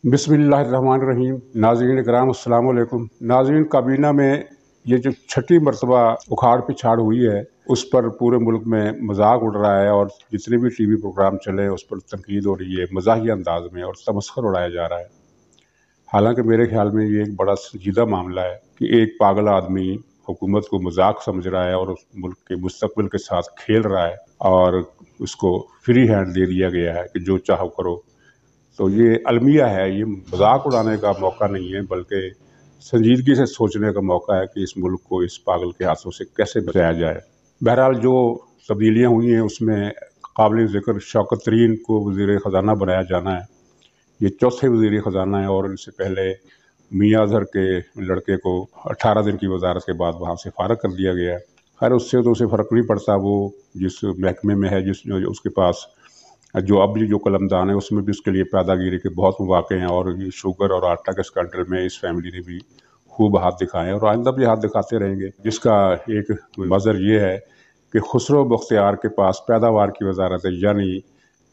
बिस्मिल्लाहिर्रहमानिर्रहीम। नाज़रीन इकराम अस्सलाम वालेकुम। नाज़रीन, काबीना में ये जो छठी मरतबा उखाड़ पिछाड़ हुई है उस पर पूरे मुल्क में मजाक उड़ रहा है और जितने भी टीवी प्रोग्राम चले उस पर तनकीद हो रही है मज़ाहिया अंदाज में और तमस्खर उड़ाया जा रहा है। हालांकि मेरे ख्याल में ये एक बड़ा संजीदा मामला है कि एक पागल आदमी हुकूमत को मजाक समझ रहा है और उस मुल्क के मुस्तकबिल के साथ खेल रहा है और उसको फ्री हैंड दे दिया गया है कि जो चाहो करो। तो ये अलमिया है, ये मजाक उड़ाने का मौका नहीं है बल्कि संजीदगी से सोचने का मौका है कि इस मुल्क को इस पागल के हाथों से कैसे बचाया जाए। बहरहाल जो तब्दीलियाँ हुई हैं उसमें काबिल ज़िक्र शौकत तरीन को वज़ीर ख़जाना बनाया जाना है। ये चौथे वज़ीर ख़जाना है और इनसे पहले मियां अज़हर के लड़के को 18 दिन की वजारत के बाद वहाँ से फारग कर दिया गया है। खैर उससे तो उसे फ़र्क नहीं पड़ता, वो जिस महकमे में है, जिस उसके पास जो अब जो कलमदान है उसमें भी उसके लिए पैदागिरी के बहुत मौके हैं और ये शुगर और आटा के स्कैंडल में इस फैमिली ने भी खूब हाथ दिखाए और आइंदा भी हाथ दिखाते रहेंगे। जिसका एक मज़र ये है कि खुसरो बख्तियार के पास पैदावार की वजारत है, यानी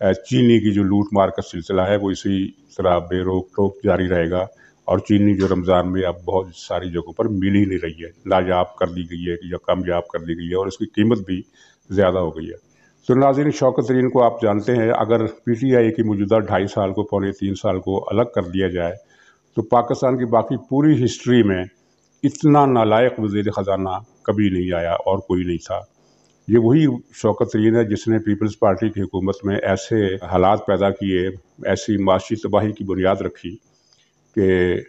चीनी की जो लूट मार का सिलसिला है वो इसी तरह बेरोक टोक जारी रहेगा और चीनी जो रमज़ान में अब बहुत सारी जगहों पर मिल ही नहीं रही है, लाजवाब कर दी गई है या कामयाब कर दी गई है और उसकी कीमत भी ज़्यादा हो गई है। तो नाज़रीन, शौकत तरीन को आप जानते हैं, अगर PTI की मौजूदा 2.5 साल को 2.25 साल को अलग कर दिया जाए तो पाकिस्तान की बाकी पूरी हिस्ट्री में इतना नालायक वज़ीर ख़जाना कभी नहीं आया और कोई नहीं था। ये वही शौकत तरीन है जिसने पीपल्स पार्टी की हुकूमत में ऐसे हालात पैदा किए, ऐसी माशी तबाही की बुनियाद रखी कि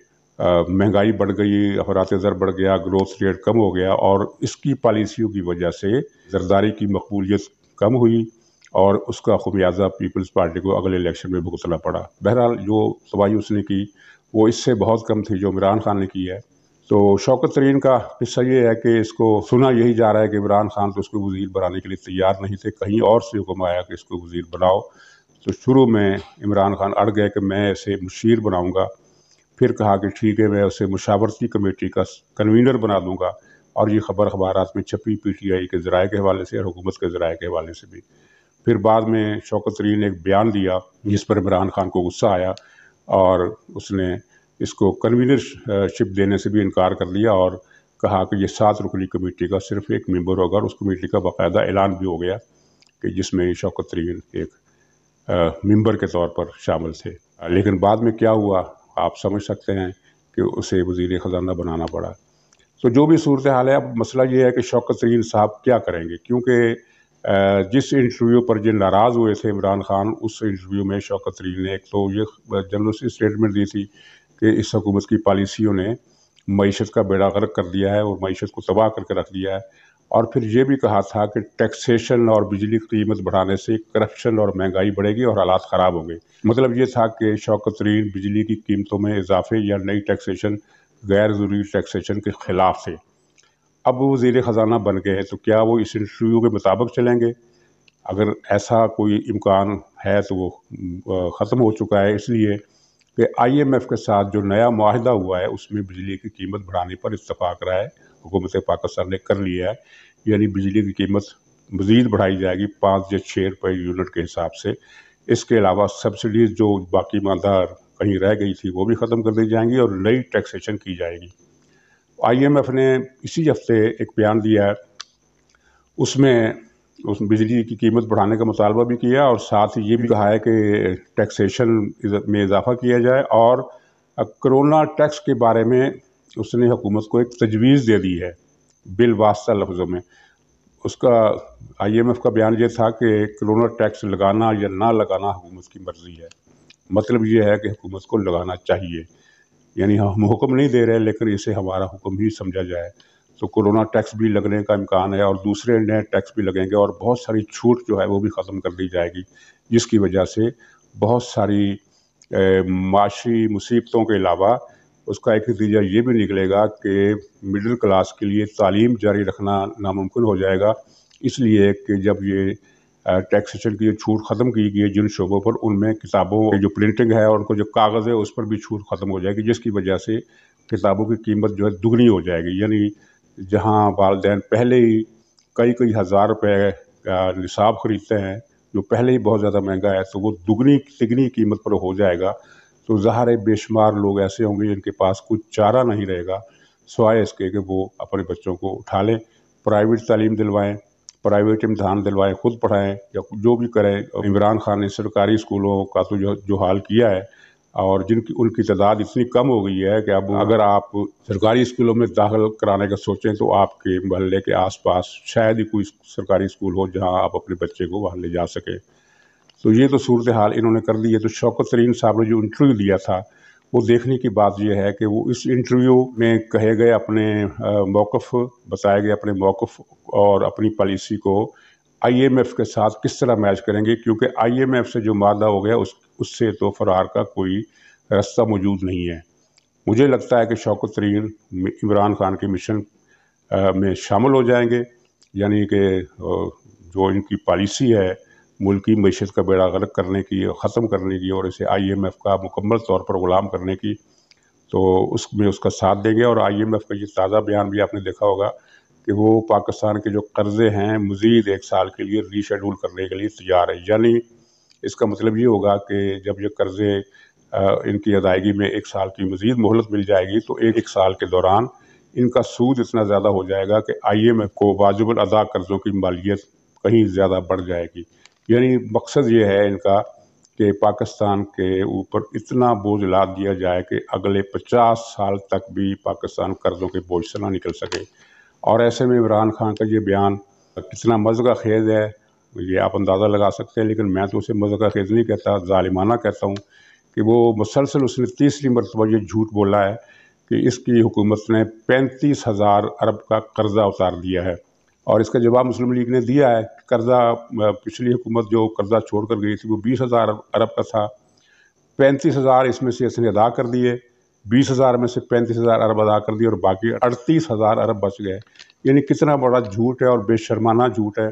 महंगाई बढ़ गई, अफरात ज़र बढ़ गया, ग्रोथ रेट कम हो गया और इसकी पॉलिसियों की वजह से ज़रदारी की मकबूलियत कम हुई और उसका खुमियाजा पीपल्स पार्टी को अगले इलेक्शन में भुगतना पड़ा। बहरहाल जो तबाही उसने की वो इससे बहुत कम थी जो इमरान खान ने की है। तो शौकत तरीन का किस्सा ये है कि इसको सुना यही जा रहा है कि इमरान खान तो उसको वज़ीर बनाने के लिए तैयार नहीं थे, कहीं और से हुक्म आया कि इसको वज़ीर बनाओ। तो शुरू में इमरान खान अड़ गए कि मैं इसे मुशीर बनाऊँगा, फिर कहा कि ठीक है मैं उसे मुशावरती कमेटी का कन्वीनर बना दूँगा और ये खबर अखबारात में छपी PTI के ज़राए के हवाले से और हुकूमत के ज़राए के हवाले से भी। फिर बाद में शौकत तरीन ने एक बयान दिया जिस पर इमरान खान को गुस्सा आया और उसने इसको कन्वीनरशिप देने से भी इनकार कर दिया और कहा कि ये 7 रुकनी कमेटी का सिर्फ एक मेंबर होगा और उस कमेटी का बाकायदा ऐलान भी हो गया कि जिसमें शौकत तरीन एक मेंबर के तौर पर शामिल थे। लेकिन बाद में क्या हुआ आप समझ सकते हैं कि उसे वज़ीर ख़जाना बनाना पड़ा। तो जो भी सूरत हाल है, अब मसला ये है कि शौकत तरीन साहब क्या करेंगे, क्योंकि जिस इंटरव्यू पर जो नाराज़ हुए थे इमरान खान, उस इंटरव्यू में शौकत तरीन ने एक तो ये जर्नलिस्ट स्टेटमेंट दी थी कि इस हुकूमत की पॉलिसियों ने मईशत का बेड़ा गर्क कर दिया है और मईशत को तबाह करके रख दिया है, और फिर ये भी कहा था कि टैक्सेशन और बिजली की कीमत बढ़ाने से करप्शन और महंगाई बढ़ेगी और हालात ख़राब होंगे। मतलब ये था कि शौकत तरीन बिजली की कीमतों में इजाफे या नई टैक्सेशन, गैर ज़रूरी टैक्सेशन के ख़िलाफ़ थे। अब वो वज़ीर ख़जाना बन गए हैं तो क्या वो इस इंटरव्यू के मुताबिक चलेंगे? अगर ऐसा कोई इम्कान है तो वो ख़त्म हो चुका है, इसलिए कि IMF के साथ जो नया मुआहिदा हुआ है उसमें बिजली की कीमत बढ़ाने पर इत्तफ़ाक़ रहा है, हुकूमत पाकिस्तान ने कर लिया है। यानी बिजली की कीमत मज़ीद बढ़ाई जाएगी 5 या 6 रुपये यूनिट के हिसाब से। इसके अलावा सब्सिडीज़ जो बाकी मादा कहीं रह गई थी वो भी ख़त्म कर दी जाएंगी और नई टैक्सेशन की जाएगी। IMF ने इसी हफ्ते एक बयान दिया है, उसमें उस बिजली की कीमत बढ़ाने का मुतालबा भी किया और साथ ही ये भी कहा है कि टैक्सेशन में इजाफा किया जाए और कोरोना टैक्स के बारे में उसने हुकूमत को एक तजवीज़ दे दी है बिल वास्ता लफ्ज़ों में। उसका IMF का बयान ये था कि कोरोना टैक्स लगाना या ना लगाना हुकूमत की मर्ज़ी है। मतलब ये है कि हुकूमत को लगाना चाहिए, यानी हम हुक्म नहीं दे रहे लेकिन इसे हमारा हुक्म ही समझा जाए। तो कोरोना टैक्स भी लगने का इम्कान है और दूसरे नए टैक्स भी लगेंगे और बहुत सारी छूट जो है वो भी ख़त्म कर दी जाएगी, जिसकी वजह से बहुत सारी माशी मुसीबतों के अलावा उसका एक नतीजा ये भी निकलेगा कि मिडिल क्लास के लिए तालीम जारी रखना नामुमकिन हो जाएगा, इसलिए कि जब ये टैक्सेशन की छूट ख़त्म की गई है जिन शोबों पर, उनमें किताबों की जो प्रिंटिंग है और उनको जो कागज़ है उस पर भी छूट ख़त्म हो जाएगी, जिसकी वजह से किताबों की कीमत जो है दुगनी हो जाएगी। यानी जहाँ वालिदैन पहले ही कई कई हज़ार रुपये का निसाब ख़रीदते हैं जो पहले ही बहुत ज़्यादा महंगा है, तो वो दुगनी तिगनी कीमत पर हो जाएगा। तो ज़ाहिर है बेशुमार लोग ऐसे होंगे जिनके पास कुछ चारा नहीं रहेगा सिवाय इसके कि वो अपने बच्चों को उठा लें, प्राइवेट तालीम दिलवाएं, प्राइवेट इम्तहान दिलवाएं, खुद पढ़ाएं या जो भी करें। इमरान खान ने सरकारी स्कूलों का तो जो हाल किया है, और जिनकी उनकी तादाद इतनी कम हो गई है कि अब अगर आप सरकारी स्कूलों में दाखिल कराने का सोचें तो आपके मोहल्ले के आसपास शायद ही कोई सरकारी स्कूल हो जहां आप अपने बच्चे को वहां ले जा सकें। तो ये तो सूरत हाल इन्होंने कर दी है। तो शौकत तरीन साहब ने जो इंटरव्यू दिया था, वो देखने की बात यह है कि वो इस इंटरव्यू में कहे गए अपने मौक़िफ़, बताए गए अपने मौक़िफ़ और अपनी पॉलिसी को IMF के साथ किस तरह मैच करेंगे, क्योंकि IMF से जो मादा हो गया उससे तो फरार का कोई रास्ता मौजूद नहीं है। मुझे लगता है कि शौकत तरीन इमरान खान के मिशन में शामिल हो जाएंगे, यानी कि जो इनकी पॉलिसी है मुल्क की मईशत का बेड़ा गर्क करने की, ख़त्म करने की और इसे IMF का मुकम्मल तौर पर ग़ुलाम करने की, तो उसमें उसका साथ देंगे। और IMF का ये ताज़ा बयान भी आपने देखा होगा कि वो पाकिस्तान के जो कर्ज़े हैं मज़ीद 1 साल के लिए रीशेड्यूल करने के लिए तैयार है। यानी इसका मतलब ये होगा कि जब ये कर्ज़े इनकी अदायगी में 1 साल की मज़ीद मोहलत मिल जाएगी तो एक साल के दौरान इनका सूद इतना ज़्यादा हो जाएगा कि IMF को वाजिबुल अदा कर्ज़ों की मालियत कहीं ज़्यादा बढ़ जाएगी। यानी मकसद ये है इनका कि पाकिस्तान के ऊपर इतना बोझ लाद दिया जाए कि अगले 50 साल तक भी पाकिस्तान कर्ज़ों के बोझ से ना निकल सके। और ऐसे में इमरान खान का ये बयान कितना मज़गा खेज़ है ये आप अंदाज़ा लगा सकते हैं, लेकिन मैं तो उसे मज़गा खेज़ नहीं कहता, ज़ालिमाना कहता हूँ कि वो मुसलसल उसने तीसरी मरतबा ये झूठ बोला है कि इसकी हुकूमत ने 35,000 अरब का कर्ज़ा उतार दिया है। और इसका जवाब मुस्लिम लीग ने दिया है। कर्ज़ा पिछली हुकूमत जो कर्ज़ा छोड़ कर गई थी वो 20,000 अरब का था, 35,000 इसमें से इसने अदा कर दिए, 20,000 में से 35,000 अरब अदा कर दिए और बाकी 38,000 अरब बच गए। यानी कितना बड़ा झूठ है और बेशर्माना झूठ है,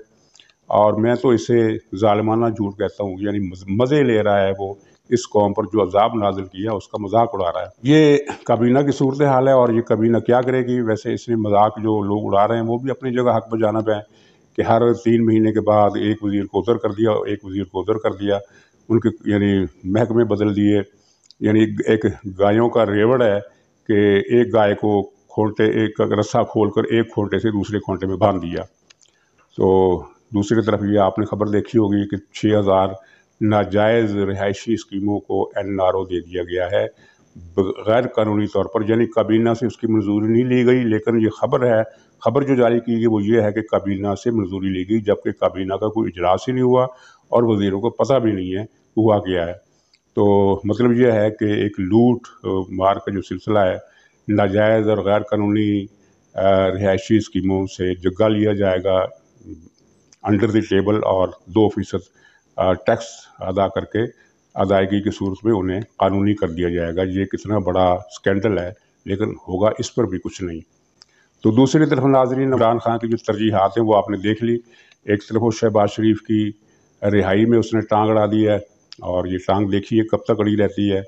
और मैं तो इसे ज़ालिमाना झूठ कहता हूँ। यानी मज़े ले रहा है वो इस कौम पर जो अजाब नाजिल किया उसका मजाक उड़ा रहा है। ये काबीना की सूरत हाल है और ये काबीना क्या करेगी। वैसे इसमें मजाक जो लोग उड़ा रहे हैं वो भी अपनी जगह हक बजानब है कि हर 3 महीने के बाद एक वज़ीर को उधर कर दिया, एक वज़ीर को उधर कर दिया, उनके यानी महकमे बदल दिए। यानी एक गायों का रेवड़ है कि एक गाय को एक रस्सा खोल कर एक खोटे से दूसरे खोटे में बांध दिया। तो दूसरी तरफ ये आपने खबर देखी होगी कि 6,000 नाजायज़ रिहायशी स्कीमों को NRO दे दिया गया है गैर कानूनी तौर पर, यानी काबीना से उसकी मंजूरी नहीं ली गई। लेकिन ये खबर जो जारी की गई वो ये है कि काबीना से मंजूरी ली गई, जबकि काबीना का कोई इजलास ही नहीं हुआ और वज़ीरों को पता भी नहीं है हुआ क्या है। तो मतलब ये है कि एक लूट मार का जो सिलसिला है, नाजायज़ और गैर कानूनी रिहायशी स्कीमों से जगह लिया जाएगा अंडर द टेबल और 2% टैक्स अदा करके अदायगी की सूरत में उन्हें कानूनी कर दिया जाएगा। ये कितना बड़ा स्कैंडल है, लेकिन होगा इस पर भी कुछ नहीं। तो दूसरी तरफ नाज़रीन, इमरान खान की जो तरजीहात हैं वो आपने देख ली। एक तरफ वो शहबाज शरीफ की रिहाई में उसने टांग अड़ा दी है, और ये टांग देखिए कब तक अड़ी रहती है।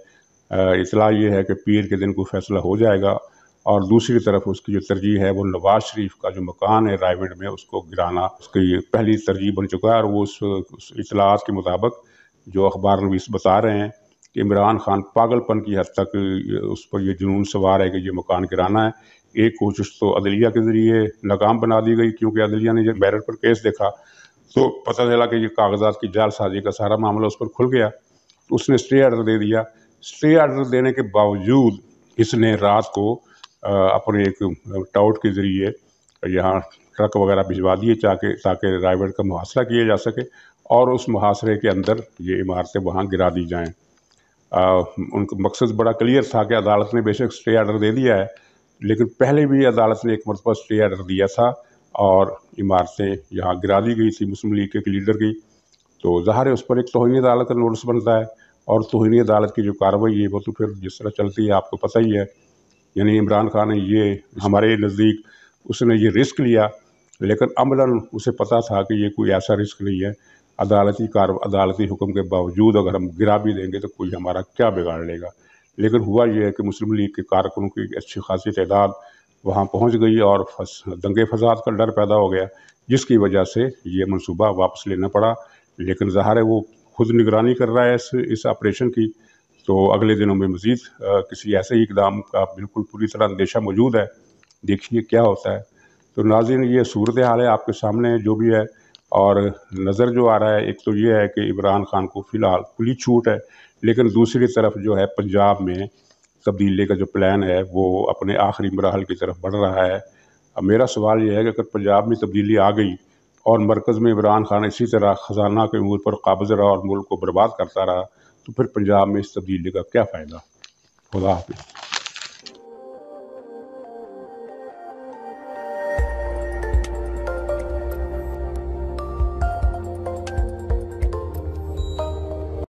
इतला ये है कि पीर के दिन कोई फैसला हो जाएगा। और दूसरी तरफ उसकी जो तरजीह है वो नवाज शरीफ का जो मकान है रायगढ़ में उसको गिराना उसकी पहली तरजीह बन चुका है। और वो उस इतलात के मुताबिक जो अखबार नवीस बता रहे हैं कि इमरान खान पागलपन की हद तक उस पर ये जुनून सवार है कि ये मकान गिराना है। एक कोशिश तो अदलिया के ज़रिए नाकाम बना दी गई, क्योंकि अदलिया ने जब बैरर पर केस देखा तो पता चला कि ये कागजात की जालसाजी का सारा मामला उस पर खुल गया। तो उसने स्टे आर्डर दे दिया। स्टे आर्डर देने के बावजूद इसने रात को अपने एक टाउट के ज़रिए यहाँ ट्रक वगैरह भिजवा दिए ताकि रायगढ़ का मुहासरा किया जा सके और उस मुहासरे के अंदर ये इमारतें वहाँ गिरा दी जाएँ। उनका मकसद बड़ा क्लियर था कि अदालत ने बेशक स्टे आर्डर दे दिया है, लेकिन पहले भी अदालत ने एक मरतबा स्टे आर्डर दिया था और इमारतें यहाँ गिरा दी गई थी मुस्लिम लीग के लीडर की। तो ज़ाहिर है उस पर एक तौहीन अदालत का नोटिस बनता है, और तौहीन अदालत की जो कार्रवाई है वो तो फिर जिस तरह चलती है आपको पता ही है। यानी इमरान खान ने ये हमारे नज़दीक उसने ये रिस्क लिया, लेकिन अमलन उसे पता था कि ये कोई ऐसा रिस्क नहीं है। अदालती हुक्म के बावजूद अगर हम गिरा भी देंगे तो कोई हमारा क्या बिगाड़ लेगा। लेकिन हुआ ये है कि मुस्लिम लीग के कारकुनों की अच्छी खासी तादाद वहाँ पहुँच गई और दंगे फसाद का डर पैदा हो गया, जिसकी वजह से ये मनसूबा वापस लेना पड़ा। लेकिन ज़ाहिर है वो खुद निगरानी कर रहा है इस ऑपरेशन की, تو اگلے دنوں میں مزید کسی ایسے ہی اقدام کا بالکل پوری طرح اندیشہ موجود ہے، دیکھیے کیا ہوتا ہے۔ تو ناظرین، یہ صورتحال ہے آپ کے سامنے جو بھی ہے، اور نظر جو آ رہا ہے ایک تو یہ ہے کہ عمران خان کو فی الحال کھلی چھوٹ ہے، لیکن دوسری طرف جو ہے پنجاب میں تبدیلی کا جو پلان ہے وہ اپنے آخری مراحل کی طرف بڑھ رہا ہے۔ اب میرا سوال یہ ہے کہ اگر پنجاب میں تبدیلی آ گئی اور مرکز میں عمران خان اسی طرح خزانہ کے امور پر قابض رہا اور ملک کو برباد کرتا رہا، تو پھر پنجاب میں اس تبدیلی کا کیا فائدہ؟ خدا حافظ۔